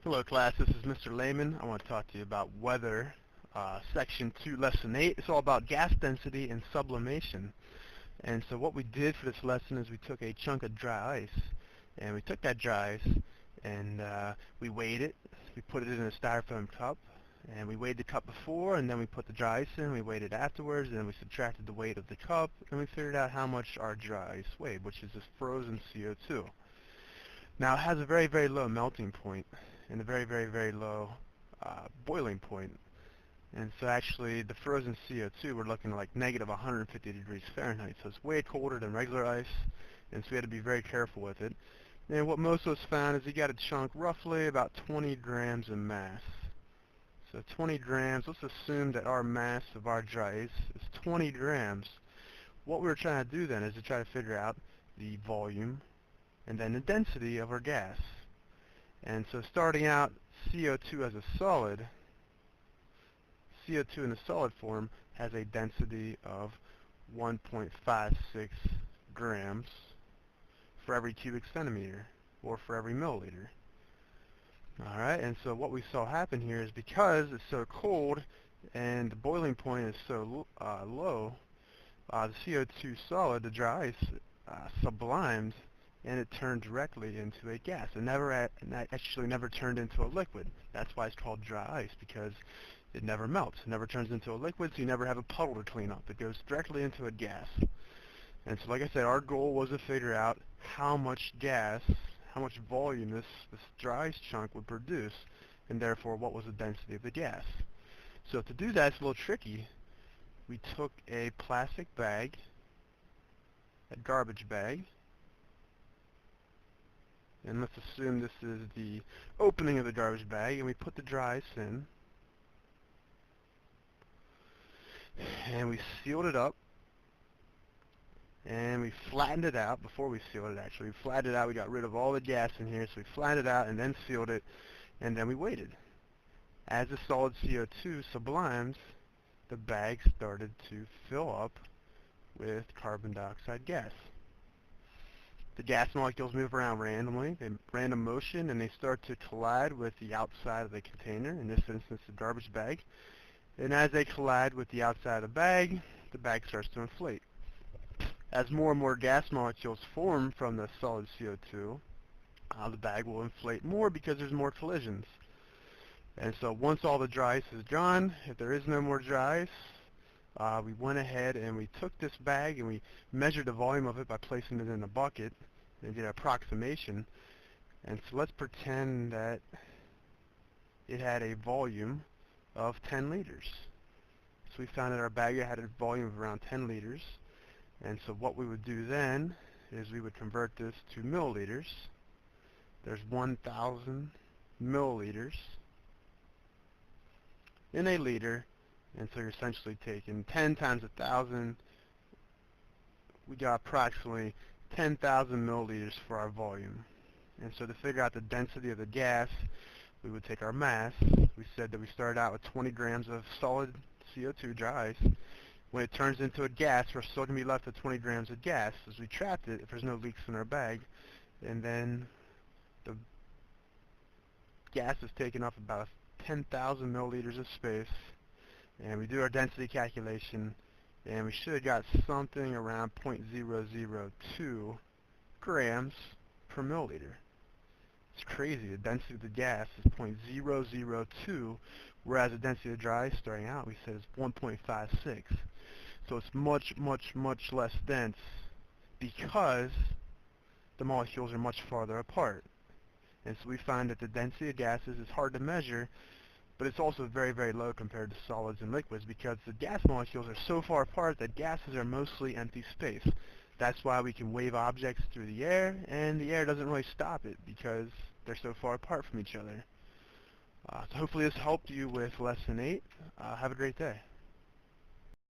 Hello class, this is Mr. Lehman. I want to talk to you about weather, section 2, lesson 8. It's all about gas density and sublimation. And so what we did for this lesson is we took a chunk of dry ice, and we took that dry ice and we weighed it. We put it in a styrofoam cup, and we weighed the cup before, and then we put the dry ice in. We weighed it afterwards, and then we subtracted the weight of the cup, and we figured out how much our dry ice weighed, which is this frozen CO2. Now it has a very, very low melting point and a very, very, very low boiling point. And so actually the frozen CO2, we're looking at like negative 150 degrees Fahrenheit. So it's way colder than regular ice, and so we had to be very careful with it. And what most of us found is you got a chunk roughly about 20 grams in mass. So 20 grams, let's assume that our mass of our dry ice is 20 grams. What we're trying to do then is to try to figure out the volume and then the density of our gas. And so starting out, CO2 as a solid, CO2 in a solid form has a density of 1.56 grams for every cubic centimeter, or for every milliliter. Alright, and so what we saw happen here is because it's so cold and the boiling point is so low, the CO2 solid, the dry ice, sublimed, and it turned directly into a gas. It actually never turned into a liquid. That's why it's called dry ice, because it never melts. It never turns into a liquid, so you never have a puddle to clean up. It goes directly into a gas. And so like I said, our goal was to figure out how much gas, how much volume this dry ice chunk would produce, and therefore what was the density of the gas. So to do that, it's a little tricky. We took a plastic bag, a garbage bag, and let's assume this is the opening of the garbage bag, and we put the dry ice in, and we sealed it up, and we flattened it out. Before we sealed it, actually, we flattened it out. We got rid of all the gas in here, so we flattened it out and then sealed it, and then we waited. As the solid CO2 sublimed, the bag started to fill up with carbon dioxide gas. The gas molecules move around randomly, they random motion, and they start to collide with the outside of the container, in this instance the garbage bag. And as they collide with the outside of the bag starts to inflate. As more and more gas molecules form from the solid CO2, the bag will inflate more because there's more collisions. And so once all the dry ice is gone, if there is no more dry ice, we went ahead and we took this bag and we measured the volume of it by placing it in a bucket and did an approximation. And so let's pretend that it had a volume of 10 liters. So we found that our bag had a volume of around 10 liters. And so what we would do then is we would convert this to milliliters. There's 1,000 milliliters in a liter, and so you're essentially taking 10 times 1,000. We got approximately 10,000 milliliters for our volume. And so to figure out the density of the gas, we would take our mass. We said that we started out with 20 grams of solid CO2 dry ice. When it turns into a gas, we're still going to be left with 20 grams of gas as we trapped it if there's no leaks in our bag. And then the gas is taking up about 10,000 milliliters of space. And we do our density calculation, and we should have got something around 0.002 grams per milliliter. It's crazy. The density of the gas is 0.002, whereas the density of dry ice starting out, we said, is 1.56. So it's much, much, much less dense because the molecules are much farther apart. And so we find that the density of gases is hard to measure, but it's also very, very low compared to solids and liquids because the gas molecules are so far apart that gases are mostly empty space. That's why we can wave objects through the air, and the air doesn't really stop it because they're so far apart from each other. So hopefully this helped you with Lesson 8. Have a great day.